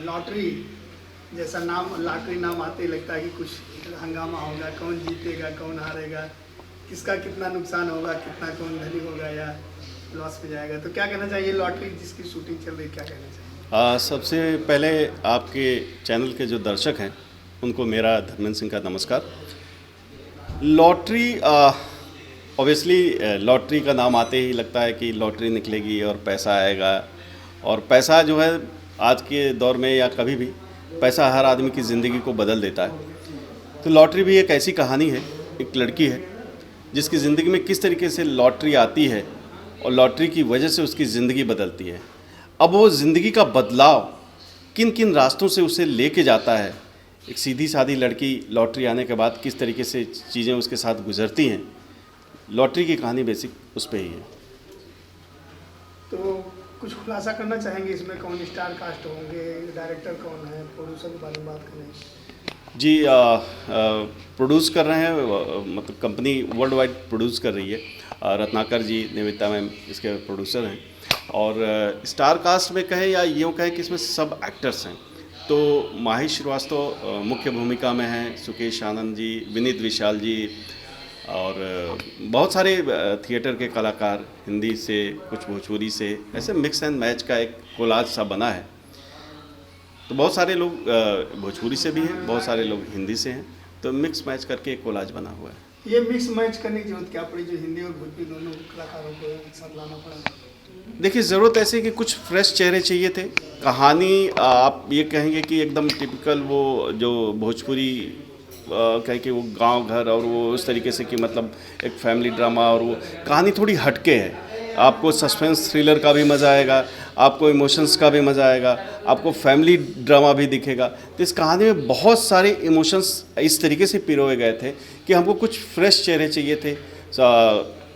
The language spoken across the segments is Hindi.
लॉटरी जैसा नाम, लॉटरी नाम आते ही लगता है कि कुछ हंगामा होगा, कौन जीतेगा कौन हारेगा, किसका कितना नुकसान होगा, कितना कौन धनी होगा या लॉस में जाएगा। तो क्या कहना चाहिए, लॉटरी जिसकी शूटिंग चल रही, क्या कहना चाहिए? सबसे पहले आपके चैनल के जो दर्शक हैं उनको मेरा धर्मेंद्र सिंह का नमस्कार। लॉटरी ऑब्वियसली लॉटरी का नाम आते ही लगता है कि लॉटरी निकलेगी और पैसा आएगा, और पैसा जो है आज के दौर में या कभी भी पैसा हर आदमी की ज़िंदगी को बदल देता है। तो लॉटरी भी एक ऐसी कहानी है, एक लड़की है जिसकी ज़िंदगी में किस तरीके से लॉटरी आती है और लॉटरी की वजह से उसकी ज़िंदगी बदलती है। अब वो ज़िंदगी का बदलाव किन किन रास्तों से उसे लेके जाता है। एक सीधी सादी लड़की लॉटरी आने के बाद किस तरीके से चीज़ें उसके साथ गुजरती हैं, लॉटरी की कहानी बेसिक उस पर ही है। तो कुछ खुलासा करना चाहेंगे इसमें, कौन स्टार कास्ट होंगे, डायरेक्टर कौन है, प्रोड्यूसर के बारे में बात करें? जी, प्रोड्यूस कर रहे हैं, मतलब कंपनी वर्ल्ड वाइड प्रोड्यूस कर रही है। रत्नाकर जी, निवेदिता मैम इसके प्रोड्यूसर हैं। और स्टार कास्ट में कहें या यूँ कहें कि इसमें सब एक्टर्स हैं। तो माही श्रीवास्तव मुख्य भूमिका में हैं, सुकेश आनंद जी, विनीत विशाल जी, और बहुत सारे थिएटर के कलाकार, हिंदी से कुछ भोजपुरी से, ऐसे मिक्स एंड मैच का एक कोलाज सा बना है। तो बहुत सारे लोग भोजपुरी से भी हैं, बहुत सारे लोग हिंदी से हैं, तो मिक्स मैच करके एक कोलाज बना हुआ है। ये मिक्स मैच करने की जरूरत क्या पड़ी, जो हिंदी और भोजपुरी दोनों कलाकारों को एक साथ लाना पड़ा? देखिए, ज़रूरत ऐसे कि कुछ फ्रेश चेहरे चाहिए थे। कहानी आप ये कहेंगे कि एकदम टिपिकल वो जो भोजपुरी कहें कि वो गांव घर और वो उस तरीके से कि मतलब एक फैमिली ड्रामा, और वो कहानी थोड़ी हटके है। आपको सस्पेंस थ्रिलर का भी मज़ा आएगा, आपको इमोशंस का भी मज़ा आएगा, आपको फैमिली ड्रामा भी दिखेगा। तो इस कहानी में बहुत सारे इमोशंस इस तरीके से पिरोए गए थे कि हमको कुछ फ्रेश चेहरे चाहिए थे।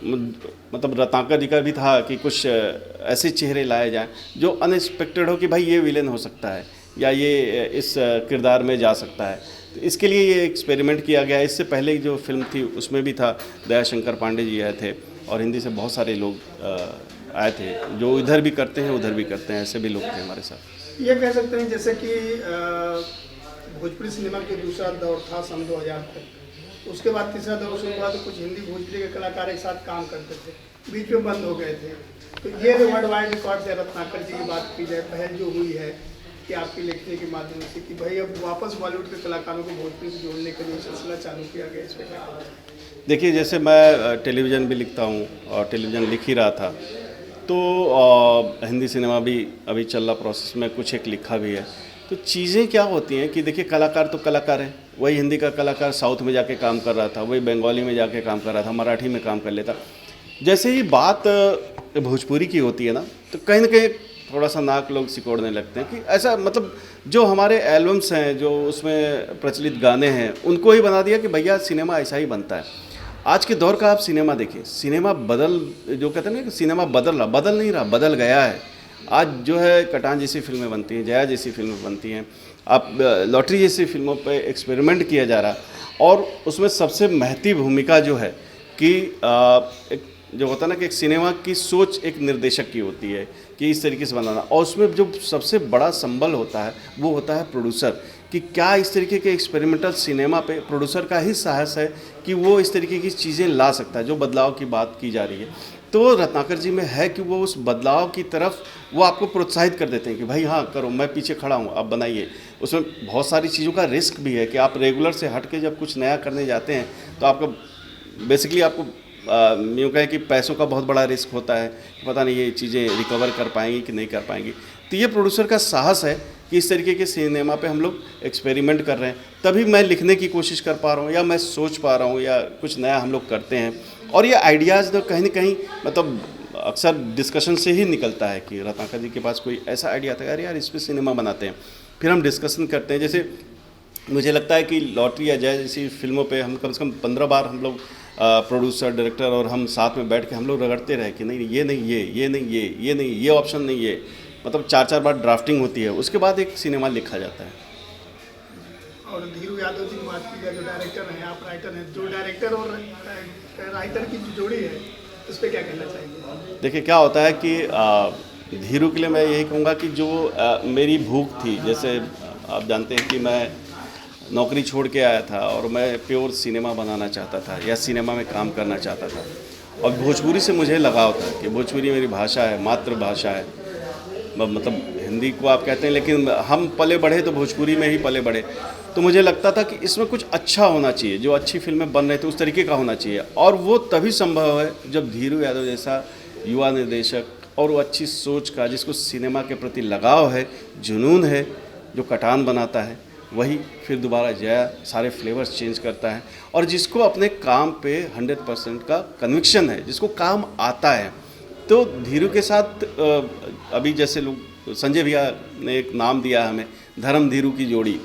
मतलब रत्नाकर जी का भी था कि कुछ ऐसे चेहरे लाए जाएं जो अनएक्सपेक्टेड हो कि भाई ये विलेन हो सकता है या ये इस किरदार में जा सकता है। तो इसके लिए ये एक्सपेरिमेंट किया गया। इससे पहले जो फिल्म थी उसमें भी था, दयाशंकर पांडे जी आए थे, और हिंदी से बहुत सारे लोग आए थे जो इधर भी करते हैं उधर भी करते हैं, ऐसे भी लोग थे हमारे साथ। ये कह सकते हैं जैसे कि भोजपुरी सिनेमा के दूसरा दौर था सन 2000 तक, उसके बाद तीसरा दौर शुरू हुआ, तो कुछ हिंदी भोजपुरी के कलाकार एक साथ काम करते थे, बीच में बंद हो गए थे। तो ये वर्ल्ड वाइड रिकॉर्ड से रत्नाकर जी की बात की जाए, पहल जो हुई है कि आपके लिखने के माध्यम से कि भाई अब वापस बॉलीवुड के कलाकारों को भोजपुरी से जोड़ने के लिए सिलसिला चालू किया गया, इस पर क्या कहना है? देखिए, जैसे मैं टेलीविज़न भी लिखता हूँ और टेलीविज़न लिख ही रहा था, तो हिंदी सिनेमा भी अभी चल रहा प्रोसेस में, कुछ एक लिखा भी है। तो चीज़ें क्या होती हैं कि देखिए, कलाकार तो कलाकार है। वही हिंदी का कलाकार साउथ में जाके काम कर रहा था, वही बंगाली में जाके काम कर रहा था, मराठी में काम कर लेता। जैसे ही बात भोजपुरी की होती है ना, तो कहीं ना कहीं थोड़ा सा नाक लोग सिकोड़ने लगते हैं कि ऐसा, मतलब जो हमारे एल्बम्स हैं, जो उसमें प्रचलित गाने हैं, उनको ही बना दिया कि भैया सिनेमा ऐसा ही बनता है। आज के दौर का आप सिनेमा देखिए, सिनेमा जो कहते हैं ना कि सिनेमा बदल नहीं रहा, बदल गया है। आज जो है कटान जैसी फिल्में बनती हैं, जया जैसी फिल्में बनती हैं, आप लॉटरी जैसी फिल्मों पे एक्सपेरिमेंट किया जा रहा, और उसमें सबसे महती भूमिका जो है कि एक जो होता है ना कि एक सिनेमा की सोच एक निर्देशक की होती है कि इस तरीके से बनाना, और उसमें जो सबसे बड़ा संबल होता है वो होता है प्रोड्यूसर, कि क्या इस तरीके के एक्सपेरिमेंटल सिनेमा पे प्रोड्यूसर का ही साहस है कि वो इस तरीके की चीज़ें ला सकता है, जो बदलाव की बात की जा रही है। तो रत्नाकर जी में है कि वो उस बदलाव की तरफ वो आपको प्रोत्साहित कर देते हैं कि भाई हाँ करो, मैं पीछे खड़ा हूँ, आप बनाइए। उसमें बहुत सारी चीज़ों का रिस्क भी है कि आप रेगुलर से हट के जब कुछ नया करने जाते हैं तो आपका बेसिकली आपको यूँ कहें कि पैसों का बहुत बड़ा रिस्क होता है, पता नहीं ये चीज़ें रिकवर कर पाएंगी कि नहीं कर पाएंगी। तो ये प्रोड्यूसर का साहस है कि इस तरीके के सिनेमा पे हम लोग एक्सपेरिमेंट कर रहे हैं, तभी मैं लिखने की कोशिश कर पा रहा हूँ या मैं सोच पा रहा हूँ या कुछ नया हम लोग करते हैं। और ये आइडियाज़ तो कहीं ना कहीं मतलब अक्सर डिस्कशन से ही निकलता है कि रत्नाकर जी के पास कोई ऐसा आइडिया था, यार इस पर सिनेमा बनाते हैं, फिर हम डिस्कशन करते हैं। जैसे मुझे लगता है कि लॉटरी या जय जैसी फिल्मों पे हम कम से कम 15 बार हम लोग प्रोड्यूसर, डायरेक्टर और हम साथ में बैठ के हम लोग रगड़ते रहे कि नहीं ये नहीं, ये नहीं, ये नहीं, ये ऑप्शन नहीं, ये मतलब 4-4 बार ड्राफ्टिंग होती है, उसके बाद एक सिनेमा लिखा जाता है। और धीरू यादव जी की बात की जाए, जो डायरेक्टर हैं, आप राइटर हैं, जो डायरेक्टर और राइटर की जो जोड़ी है, उस पर क्या कहना चाहिए? देखिए, क्या होता है कि धीरू के लिए मैं यही कहूँगा कि जो मेरी भूख थी, जैसे आप जानते हैं कि मैं नौकरी छोड़ के आया था और मैं प्योर सिनेमा बनाना चाहता था या सिनेमा में काम करना चाहता था, और भोजपुरी से मुझे लगाव था कि भोजपुरी मेरी भाषा है, मातृभाषा है। मतलब हिंदी को आप कहते हैं, लेकिन हम पले बढ़े तो भोजपुरी में ही पले बढ़े। तो मुझे लगता था कि इसमें कुछ अच्छा होना चाहिए, जो अच्छी फिल्में बन रही थी उस तरीके का होना चाहिए, और वो तभी संभव है जब धीरू यादव जैसा युवा निर्देशक और वो अच्छी सोच का, जिसको सिनेमा के प्रति लगाव है, जुनून है, जो कटान बनाता है, वही फिर दोबारा जया सारे फ्लेवर्स चेंज करता है, और जिसको अपने काम पे 100% का कन्विक्शन है, जिसको काम आता है। तो धीरू के साथ अभी जैसे लोग, संजय भैया ने एक नाम दिया हमें, धर्म धीरू की जोड़ी,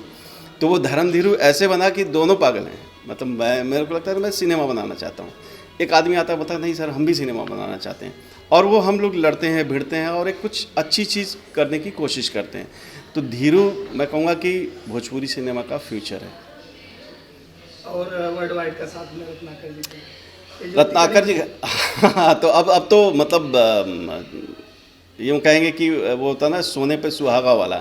तो वो धर्म धीरू ऐसे बना कि दोनों पागल हैं। मतलब मेरे को लगता है मैं सिनेमा बनाना चाहता हूँ, एक आदमी आता है, बताया नहीं सर हम भी सिनेमा बनाना चाहते हैं, और वो हम लोग लड़ते हैं, भिड़ते हैं और एक कुछ अच्छी चीज़ करने की कोशिश करते हैं। तो धीरू मैं कहूँगा कि भोजपुरी सिनेमा का फ्यूचर है। और वर्ल्ड वाइड का साथ में रत्नाकर जी का, रत्नाकर जी हाँ, तो अब तो मतलब यूँ कहेंगे कि वो होता ना सोने पे सुहागा वाला,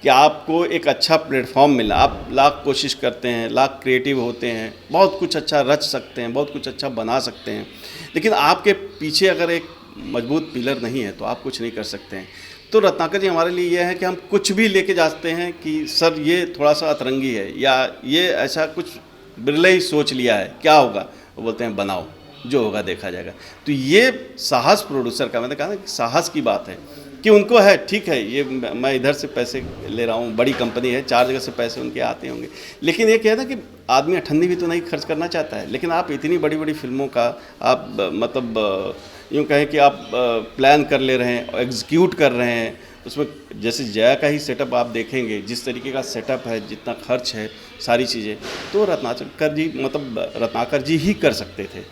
कि आपको एक अच्छा प्लेटफॉर्म मिला। आप लाख कोशिश करते हैं, लाख क्रिएटिव होते हैं, बहुत कुछ अच्छा रच सकते हैं, बहुत कुछ अच्छा बना सकते हैं, लेकिन आपके पीछे अगर एक मजबूत पिलर नहीं है तो आप कुछ नहीं कर सकते हैं। तो रत्नाकर जी हमारे लिए यह है कि हम कुछ भी लेके जाते हैं कि सर ये थोड़ा सा अतरंगी है, या ये ऐसा कुछ बिरले ही सोच लिया है, क्या होगा, वो बोलते हैं बनाओ, जो होगा देखा जाएगा। तो ये साहस प्रोड्यूसर का, मैंने कहा ना कि साहस की बात है कि उनको है, ठीक है ये मैं इधर से पैसे ले रहा हूँ, बड़ी कंपनी है, 4 जगह से पैसे उनके आते होंगे, लेकिन ये क्या है ना कि आदमी अठन्नी भी तो नहीं खर्च करना चाहता है। लेकिन आप इतनी बड़ी बड़ी फिल्मों का आप मतलब यूँ कहें कि आप प्लान कर ले रहे हैं, एग्जीक्यूट कर रहे हैं, उसमें जैसे जया का ही सेटअप आप देखेंगे, जिस तरीके का सेटअप है, जितना खर्च है, सारी चीज़ें, तो रत्नाकर जी मतलब रत्नाकर जी ही कर सकते थे।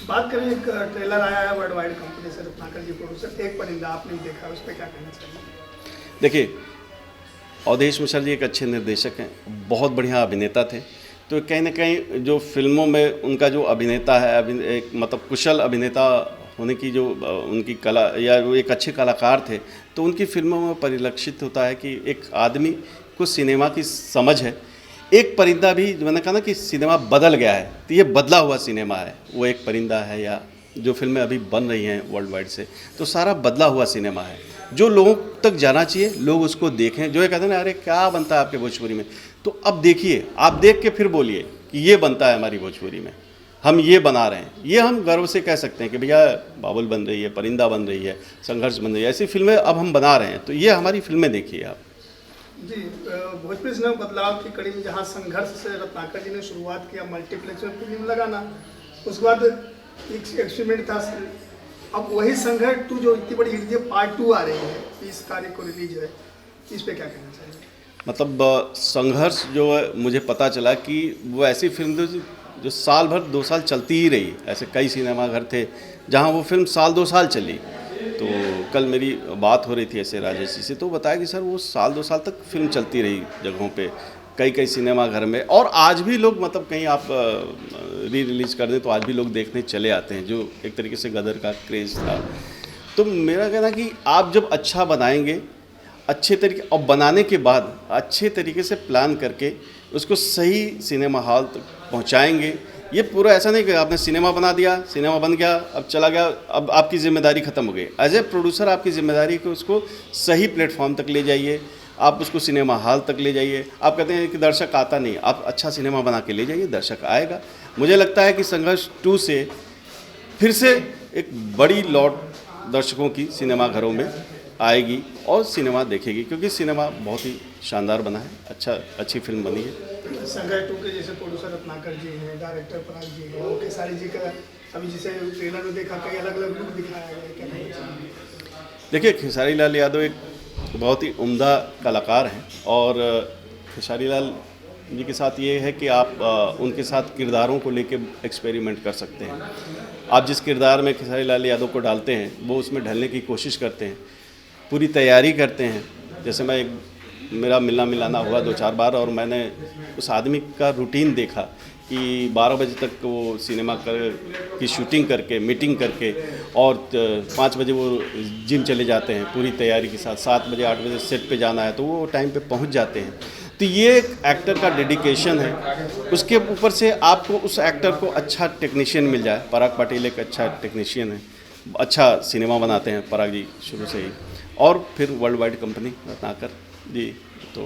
बात करें, एक ट्रेलर आया है वर्ल्ड वाइड कंपनी से, रत्नाकर जी प्रोड्यूसर, एक परिंदा आपने देखा, उस पर क्या कहना चाहिए? देखिए, अवधेश मिश्रा जी एक अच्छे निर्देशक हैं, बहुत बढ़िया अभिनेता थे। तो कहीं ना कहीं जो फिल्मों में उनका जो अभिनेता है, एक मतलब कुशल अभिनेता होने की जो उनकी कला, या वो एक अच्छे कलाकार थे, तो उनकी फिल्मों में परिलक्षित होता है कि एक आदमी को सिनेमा की समझ है। एक परिंदा भी, मैंने कहा ना कि सिनेमा बदल गया है, तो ये बदला हुआ सिनेमा है, वो एक परिंदा है, या जो फिल्में अभी बन रही हैं वर्ल्ड वाइड से, तो सारा बदला हुआ सिनेमा है, जो लोगों तक जाना चाहिए, लोग उसको देखें। जो ये कहते हैं ना, अरे क्या बनता है आपके भोजपुरी में, तो अब देखिए, आप देख के फिर बोलिए कि ये बनता है हमारी भोजपुरी में, हम ये बना रहे हैं, ये हम गर्व से कह सकते हैं कि भैया बाबुल बन रही है, परिंदा बन रही है, संघर्ष बन रही है, ऐसी फिल्में अब हम बना रहे हैं। तो ये हमारी फिल्में देखिए आप जी। भोजपुरी सिनेमा बदलाव की कड़ी में जहाँ संघर्ष से रत्नाकर जी ने शुरुआत किया, मल्टीप्लेक्स में फिल्म लगाना, उसके बाद एक एक्सपेरिमेंट था, अब वही संघर्ष टू जो इतनी बड़ी हिट है, पार्ट 2 आ रही है, 30 तारीख को रिलीज है, इस पे क्या कहना चाहिए? मतलब संघर्ष जो है, मुझे पता चला कि वो ऐसी फिल्म थी जो साल भर 2 साल चलती ही रही। ऐसे कई सिनेमाघर थे जहां वो फिल्म साल 2 साल चली। तो कल मेरी बात हो रही थी ऐसे राजेश जी से, तो बताया कि सर वो साल 2 साल तक फिल्म चलती रही जगहों पे, कई सिनेमाघर में, और आज भी लोग मतलब कहीं आप री रिलीज कर दें तो आज भी लोग देखने चले आते हैं, जो एक तरीके से गदर का क्रेज़ था। तो मेरा कहना कि आप जब अच्छा बनाएंगे, अच्छे तरीके, और बनाने के बाद अच्छे तरीके से प्लान करके उसको सही सिनेमा हॉल तक पहुंचाएंगे। ये पूरा ऐसा नहीं कि आपने सिनेमा बना दिया, सिनेमा बन गया, अब चला गया, अब आपकी ज़िम्मेदारी ख़त्म हो गई। एज ए प्रोड्यूसर आपकी ज़िम्मेदारी कि उसको सही प्लेटफॉर्म तक ले जाइए, आप उसको सिनेमा हॉल तक ले जाइए। आप कहते हैं कि दर्शक आता नहीं, आप अच्छा सिनेमा बना के ले जाइए, दर्शक आएगा। मुझे लगता है कि संघर्ष 2 से फिर से एक बड़ी लौट दर्शकों की सिनेमाघरों में आएगी और सिनेमा देखेगी, क्योंकि सिनेमा बहुत ही शानदार बना है, अच्छी फिल्म बनी है। संघर्ष 2 के जैसे प्रोड्यूसर रत्नाकर जी हैं, डायरेक्टर पराग जी हैं, और खेसारी जी का अभी जिसे ट्रेलर में देखा, कई अलग अलग लुक दिखाया गया, क्या कहना चाहिए? देखिए, खेसारी लाल यादव एक बहुत ही उम्दा कलाकार हैं, और खेसारी लाल जी के साथ ये है कि आप उनके साथ किरदारों को लेके एक्सपेरिमेंट कर सकते हैं। आप जिस किरदार में खेसारी लाल यादव को डालते हैं, वो उसमें ढलने की कोशिश करते हैं, पूरी तैयारी करते हैं। जैसे मैं एक मेरा मिलना मिलाना हुआ 2-4 बार, और मैंने उस आदमी का रूटीन देखा कि 12 बजे तक वो सिनेमा की शूटिंग करके, मीटिंग करके, और 5 बजे वो जिम चले जाते हैं पूरी तैयारी के साथ। 7 बजे 8 बजे सेट पे जाना है तो वो टाइम पे पहुंच जाते हैं। तो ये एक एक्टर का डेडिकेशन है। उसके ऊपर से आपको उस एक्टर को अच्छा टेक्नीशियन मिल जाए। पराग पाटिल एक अच्छा टेक्नीशियन है, अच्छा सिनेमा बनाते हैं पराग जी शुरू से ही, और फिर वर्ल्ड वाइड कंपनी बनाकर जी। तो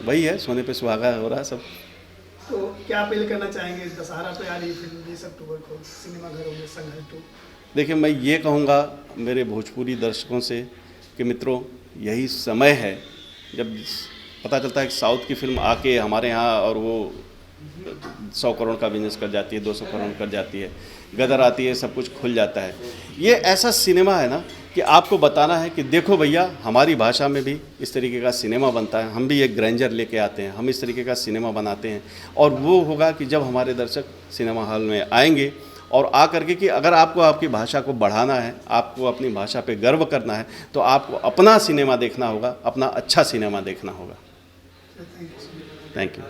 वही है, सोने पे सुहागा हो रहा है सब। तो क्या अपील करना चाहेंगे? दशहरा पे आ रही फिल्म 20 अक्टूबर को सिनेमाघरों में संघर्ष 2। देखिए, मैं ये कहूँगा मेरे भोजपुरी दर्शकों से कि मित्रों, यही समय है जब पता चलता है कि साउथ की फिल्म आके हमारे यहाँ और वो 100 करोड़ का बिजनेस कर जाती है, 200 करोड़ कर जाती है, गदर आती है, सब कुछ खुल जाता है। ये ऐसा सिनेमा है ना कि आपको बताना है कि देखो भैया, हमारी भाषा में भी इस तरीके का सिनेमा बनता है, हम भी एक ग्रैंडर लेके आते हैं, हम इस तरीके का सिनेमा बनाते हैं। और वो होगा कि जब हमारे दर्शक सिनेमा हॉल में आएंगे और आ करके कि अगर आपको आपकी भाषा को बढ़ाना है, आपको अपनी भाषा पे गर्व करना है, तो आपको अपना सिनेमा देखना होगा, अपना अच्छा सिनेमा देखना होगा। Thank you. Thank you.